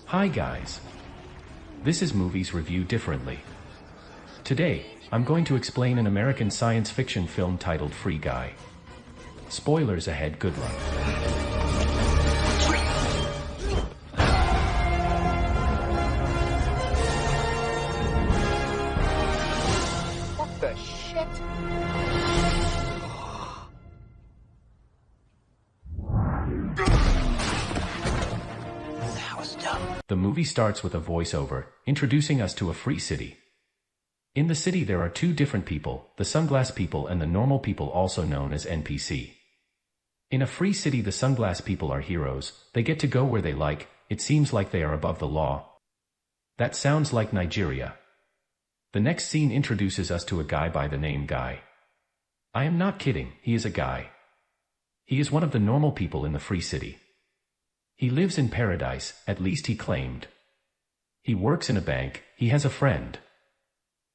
Hi guys. This is Movies Reviewed Differently. Today, I'm going to explain an American science fiction film titled Free Guy. Spoilers ahead, good luck. What the shit? That was dumb. The movie starts with a voiceover, introducing us to a free city. In the city there are two different people, the Sunglass People and the normal people, also known as NPC. In a free city, the Sunglass People are heroes. They get to go where they like. It seems like they are above the law. That sounds like Nigeria. The next scene introduces us to a guy by the name Guy. I am not kidding, he is a guy. He is one of the normal people in the free city. He lives in paradise, at least he claimed. He works in a bank, he has a friend.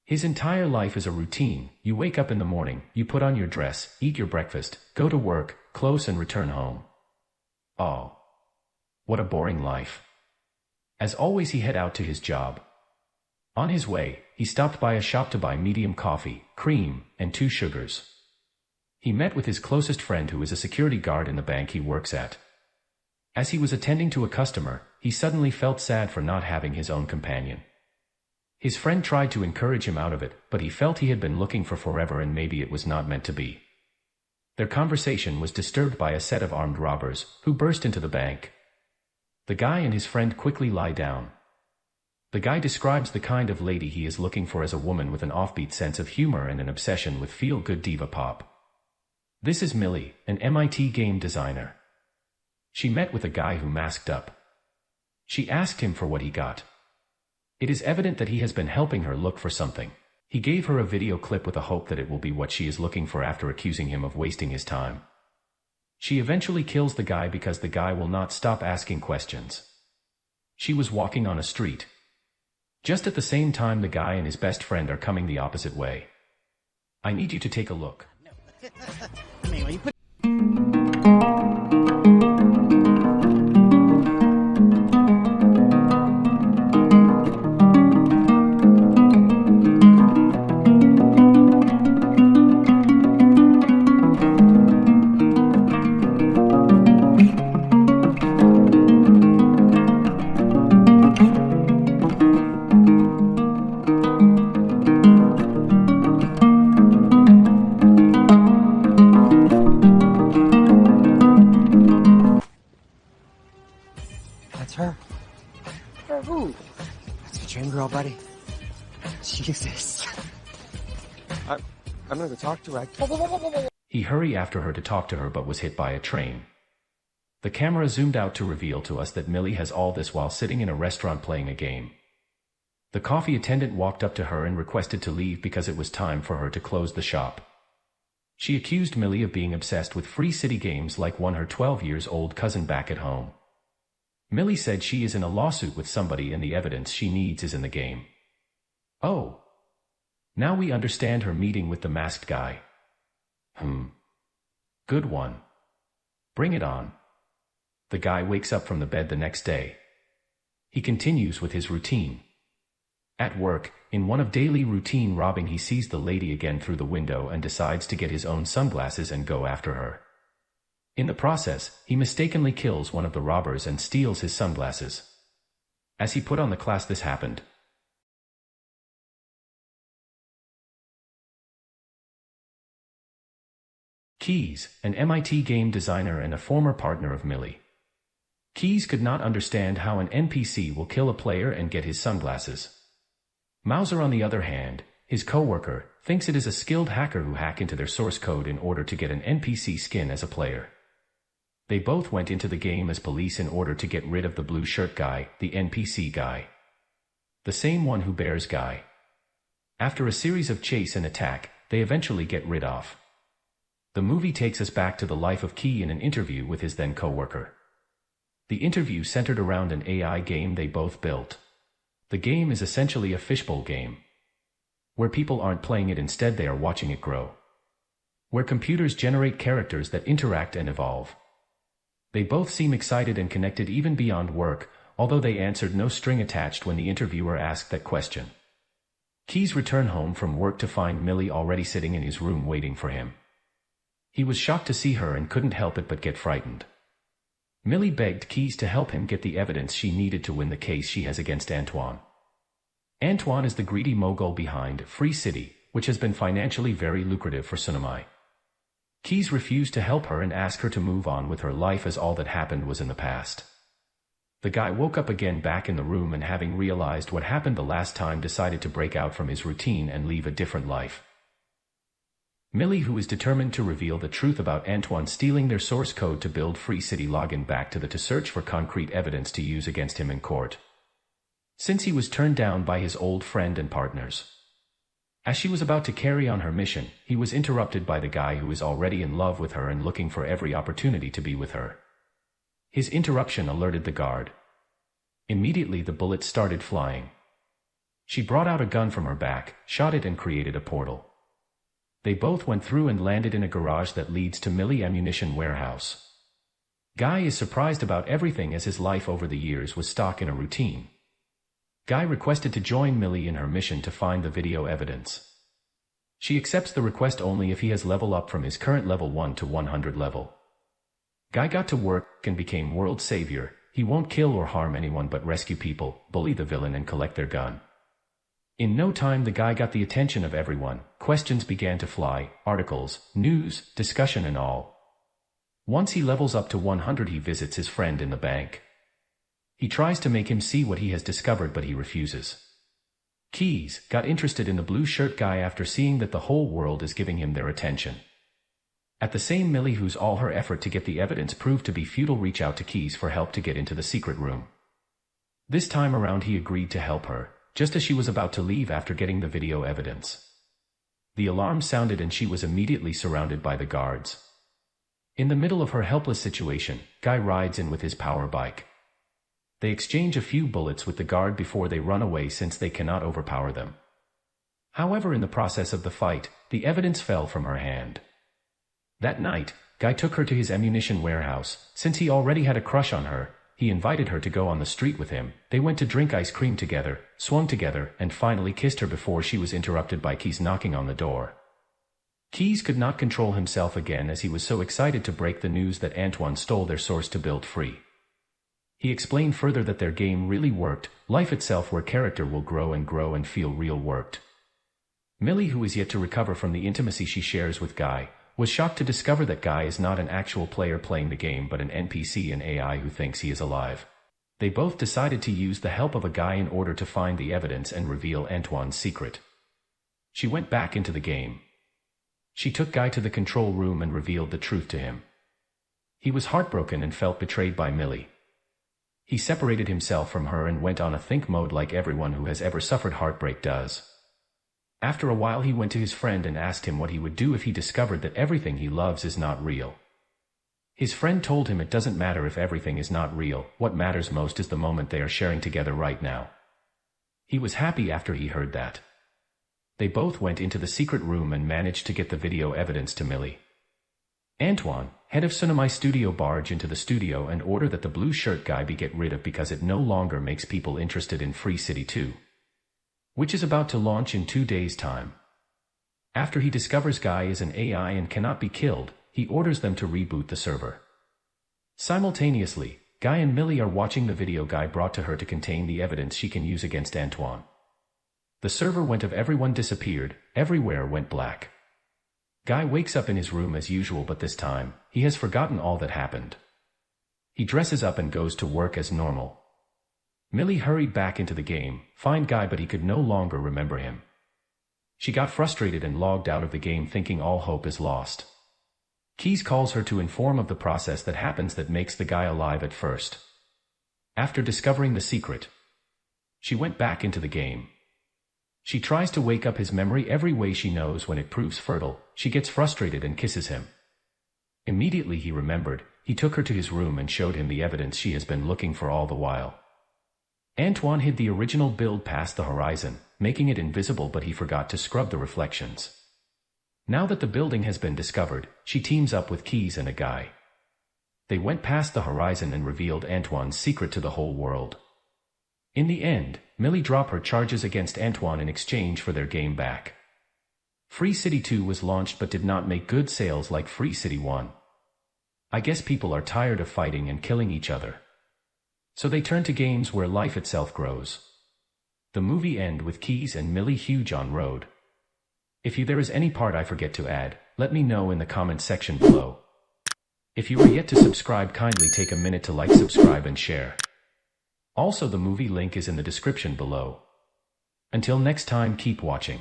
His entire life is a routine. You wake up in the morning, you put on your dress, eat your breakfast, go to work, close and return home. Oh. What a boring life. As always, he head out to his job. On his way, he stopped by a shop to buy medium coffee, cream, and 2 sugars. He met with his closest friend, who is a security guard in the bank he works at. As he was attending to a customer, he suddenly felt sad for not having his own companion. His friend tried to encourage him out of it, but he felt he had been looking for forever and maybe it was not meant to be. Their conversation was disturbed by a set of armed robbers, who burst into the bank. The guy and his friend quickly lie down. The guy describes the kind of lady he is looking for as a woman with an offbeat sense of humor and an obsession with feel-good diva pop. This is Millie, an MIT game designer. She met with a guy who masked up. She asked him for what he got. It is evident that he has been helping her look for something. He gave her a video clip with a hope that it will be what she is looking for, after accusing him of wasting his time. She eventually kills the guy because the guy will not stop asking questions. She was walking on a street. Just at the same time, the guy and his best friend are coming the opposite way. I need you to take a look. That's her. Her who? That's the dream girl, buddy. She exists. I'm gonna go talk to her. He hurried after her to talk to her but was hit by a train. The camera zoomed out to reveal to us that Millie has all this while sitting in a restaurant playing a game. The coffee attendant walked up to her and requested to leave because it was time for her to close the shop. She accused Millie of being obsessed with free city games like one her 12-year-old cousin back at home. Millie said she is in a lawsuit with somebody and the evidence she needs is in the game. Oh. Now we understand her meeting with the masked guy. Good one. Bring it on. The guy wakes up from the bed the next day. He continues with his routine. At work, in one of daily routine robbing, he sees the lady again through the window and decides to get his own sunglasses and go after her. In the process, he mistakenly kills one of the robbers and steals his sunglasses. As he put on the class, this happened. Keys, an MIT game designer and a former partner of Millie. Keys could not understand how an NPC will kill a player and get his sunglasses. Mauser, on the other hand, his co-worker, thinks it is a skilled hacker who hack into their source code in order to get an NPC skin as a player. They both went into the game as police in order to get rid of the blue shirt guy, the NPC guy. The same one who bears Guy. After a series of chase and attack, they eventually get rid of. The movie takes us back to the life of Key in an interview with his then co-worker. The interview centered around an AI game they both built. The game is essentially a fishbowl game, where people aren't playing it, instead they are watching it grow. Where computers generate characters that interact and evolve. They both seem excited and connected even beyond work, although they answered no string attached when the interviewer asked that question. Keys returned home from work to find Millie already sitting in his room waiting for him. He was shocked to see her and couldn't help it but get frightened. Millie begged Keys to help him get the evidence she needed to win the case she has against Antoine. Antoine is the greedy mogul behind Free City, which has been financially very lucrative for Tsunami. Keys refused to help her and asked her to move on with her life as all that happened was in the past. The guy woke up again back in the room and having realized what happened the last time decided to break out from his routine and leave a different life. Millie, who is determined to reveal the truth about Antoine stealing their source code to build Free City, login back to search for concrete evidence to use against him in court, since he was turned down by his old friend and partners. As she was about to carry on her mission, he was interrupted by the guy who is already in love with her and looking for every opportunity to be with her. His interruption alerted the guard. Immediately the bullets started flying. She brought out a gun from her back, shot it and created a portal. They both went through and landed in a garage that leads to Millie ammunition warehouse. Guy is surprised about everything as his life over the years was stuck in a routine. Guy requested to join Millie in her mission to find the video evidence. She accepts the request only if he has leveled up from his current level 1 to 100 level. Guy got to work and became world savior. He won't kill or harm anyone but rescue people, bully the villain and collect their gun. In no time the guy got the attention of everyone. Questions began to fly, articles, news, discussion and all. Once he levels up to 100 he visits his friend in the bank. He tries to make him see what he has discovered but he refuses. Keys got interested in the blue shirt guy after seeing that the whole world is giving him their attention. At the same Millie, whose all her effort to get the evidence proved to be futile, reach out to Keys for help to get into the secret room. This time around he agreed to help her, just as she was about to leave after getting the video evidence. The alarm sounded and she was immediately surrounded by the guards. In the middle of her helpless situation, Guy rides in with his power bike. They exchange a few bullets with the guard before they run away since they cannot overpower them. However, in the process of the fight, the evidence fell from her hand. That night, Guy took her to his ammunition warehouse. Since he already had a crush on her, he invited her to go on the street with him. They went to drink ice cream together, swung together, and finally kissed her before she was interrupted by Keys knocking on the door. Keys could not control himself again as he was so excited to break the news that Antoine stole their source to build Free. He explained further that their game really worked, life itself where character will grow and feel real worked. Millie, who is yet to recover from the intimacy she shares with Guy, was shocked to discover that Guy is not an actual player playing the game but an NPC and AI who thinks he is alive. They both decided to use the help of a guy in order to find the evidence and reveal Antoine's secret. She went back into the game. She took Guy to the control room and revealed the truth to him. He was heartbroken and felt betrayed by Millie. He separated himself from her and went on a think mode like everyone who has ever suffered heartbreak does. After a while he went to his friend and asked him what he would do if he discovered that everything he loves is not real. His friend told him it doesn't matter if everything is not real, what matters most is the moment they are sharing together right now. He was happy after he heard that. They both went into the secret room and managed to get the video evidence to Millie. Antoine, head of Tsunami Studio, barge into the studio and order that the blue shirt guy be get rid of because it no longer makes people interested in Free City 2. Which is about to launch in 2 days' time. After he discovers Guy is an AI and cannot be killed, he orders them to reboot the server. Simultaneously, Guy and Millie are watching the video Guy brought to her to contain the evidence she can use against Antoine. The server went off, everyone disappeared, everywhere went black. Guy wakes up in his room as usual, but this time, he has forgotten all that happened. He dresses up and goes to work as normal. Millie hurried back into the game, find Guy, but he could no longer remember him. She got frustrated and logged out of the game thinking all hope is lost. Keys calls her to inform of the process that happens that makes the guy alive at first. After discovering the secret, she went back into the game. She tries to wake up his memory every way she knows. When it proves fertile, she gets frustrated and kisses him. Immediately he remembered, he took her to his room and showed him the evidence she has been looking for all the while. Antoine hid the original build past the horizon, making it invisible, but he forgot to scrub the reflections. Now that the building has been discovered, she teams up with Keys and a guy. They went past the horizon and revealed Antoine's secret to the whole world. In the end, Millie dropped her charges against Antoine in exchange for their game back. Free City 2 was launched but did not make good sales like Free City 1. I guess people are tired of fighting and killing each other. So they turn to games where life itself grows. The movie ends with Keys and Millie huge on road. If there is any part I forget to add, let me know in the comment section below. If you are yet to subscribe, kindly take a minute to like, subscribe and share. Also, the movie link is in the description below. Until next time, keep watching.